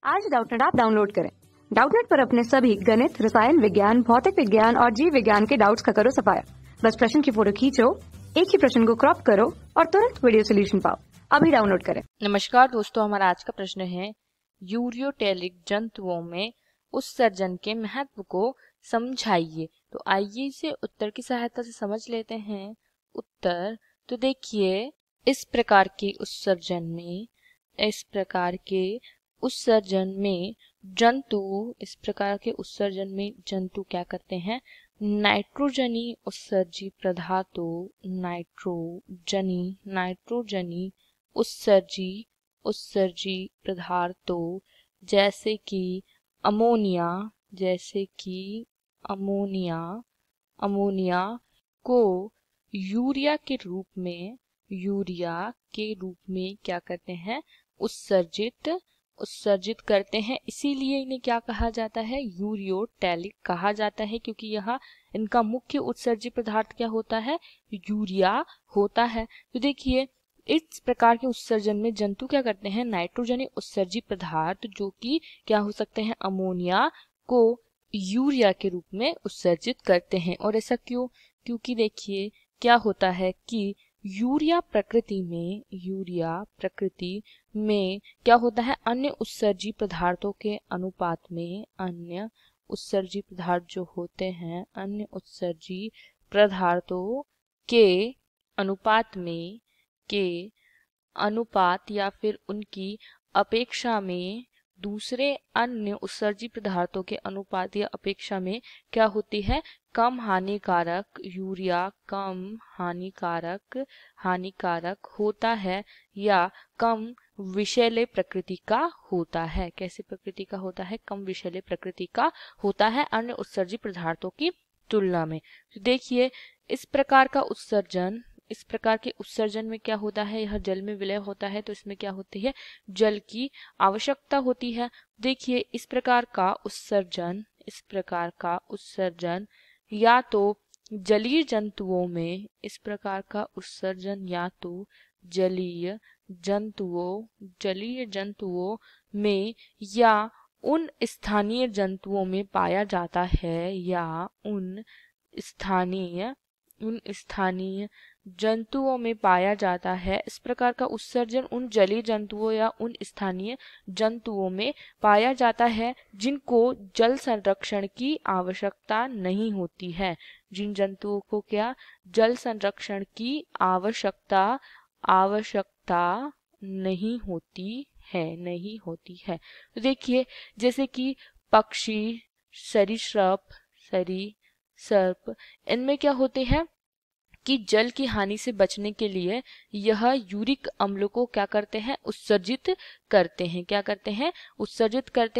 आज Doubtnut app download करें। Doubtnut पर अपने सभी गणित, रसायन विज्ञान, भौतिक विज्ञान और जीव विज्ञान के डाउट्स का करो सफाया। बस प्रश्न की फोटो खींचो, एक ही प्रश्न को क्रॉप करो और तुरंत वीडियो सोल्यूशन पाओ। अभी डाउनलोड करें। नमस्कार दोस्तों, हमारा आज का प्रश्न है यूरियोटेलिक जंतुओं में उत्सर्जन के महत्व को समझाइए। तो आइए इसे उत्तर की सहायता से समझ लेते हैं। उत्तर तो देखिए, इस प्रकार के उत्सर्जन में जंतु क्या करते हैं? नाइट्रोजनी उत्सर्जी पदार्थों जैसे कि अमोनिया को यूरिया के रूप में क्या करते हैं? उत्सर्जित करते हैं। इसीलिए इन्हें क्या कहा जाता है? यूरियोटेलिक कहा जाता है, क्योंकि यह इनका मुख्य उत्सर्जित पदार्थ क्या होता है? यूरिया होता है। तो देखिए, इस प्रकार के उत्सर्जन में जंतु क्या करते हैं? नाइट्रोजनी उत्सर्जित पदार्थ जो कि क्या हो सकते हैं? अमोनिया को यूरिया के रूप में उत्सर्जित करते हैं। और ऐसा क्यों? क्योंकि देखिए क्या होता है कि यूरिया प्रकृति में क्या होता है? अन्य उत्सर्जित पदार्थों के अनुपात में अन्य उत्सर्जित पदार्थ जो होते हैं, अन्य उत्सर्जित पदार्थों के अनुपात या फिर उनकी अपेक्षा में दूसरे अन्य उत्सर्जित पदार्थों के अनुपात या अपेक्षा में क्या होती है? कम हानिकारक होता है या कम विषैले प्रकृति का होता है। कैसे प्रकृति का होता है? कम विषैले प्रकृति का होता है अन्य उत्सर्जित पदार्थों की तुलना में। तो देखिए, इस प्रकार के उत्सर्जन में क्या होता है? यह जल में विलय होता है, तो इसमें क्या होती है? जल की आवश्यकता होती है। देखिए, इस प्रकार का उत्सर्जन या तो जलीय जंतुओं में या उन स्थानीय जंतुओं में पाया जाता है, या उन स्थानीय जंतुओं में पाया जाता है। इस प्रकार का उत्सर्जन उन जलीय जंतुओं या उन स्थानीय जंतुओं में पाया जाता है जिनको जल संरक्षण की आवश्यकता नहीं होती है। जिन जंतुओं को क्या जल संरक्षण की आवश्यकता नहीं होती है। तो देखिए, जैसे कि पक्षी, सरीसृप, इनमें क्या होते हैं कि जल की हानि से बचने के लिए यह यूरिक अम्ल को क्या करते हैं? उत्सर्जित करते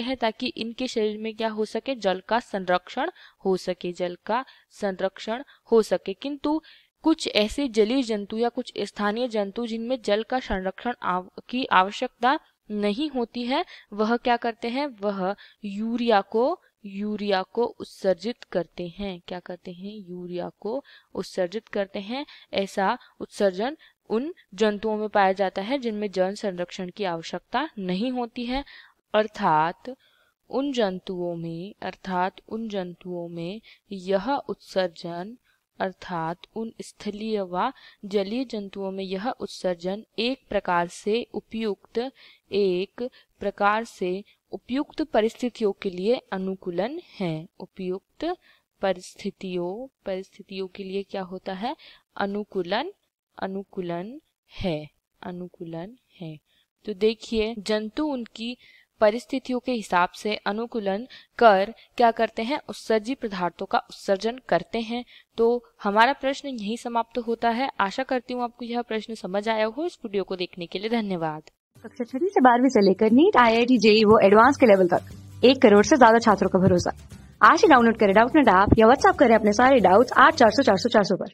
हैं ताकि इनके शरीर में क्या हो सके? जल का संरक्षण हो सके। किंतु कुछ ऐसे जलीय जंतु या कुछ स्थानीय जंतु जिनमें जल का संरक्षण की आवश्यकता नहीं होती है, वह क्या करते हैं? वह यूरिया को उत्सर्जित करते हैं। क्या करते हैं? यूरिया को उत्सर्जित करते हैं। ऐसा उत्सर्जन उन जंतुओं में पाया जाता है जिनमें जल संरक्षण की आवश्यकता नहीं होती है, अर्थात उन जंतुओं में यह उत्सर्जन उन स्थलीय व जलीय जंतुओं में यह उत्सर्जन एक प्रकार से उपयुक्त परिस्थितियों के लिए अनुकूलन है। उपयुक्त परिस्थितियों के लिए क्या होता है? अनुकूलन है। तो देखिए, जंतु उनकी परिस्थितियों के हिसाब से अनुकूलन कर क्या करते हैं? उत्सर्जित पदार्थों का उत्सर्जन करते हैं। तो हमारा प्रश्न यही समाप्त होता है। आशा करती हूँ आपको यह प्रश्न समझ आया हो। इस वीडियो को देखने के लिए धन्यवाद। कक्षा 6 से 12वीं से लेकर नीट, IIT, JEE वो एडवांस के लेवल तक 1 करोड़ से ज्यादा छात्रों का भरोसा। आज ही डाउनलोड करें डाउटनेट ऐप या व्हाट्सएप करें अपने सारे डाउट्स 8400 400 400 पर।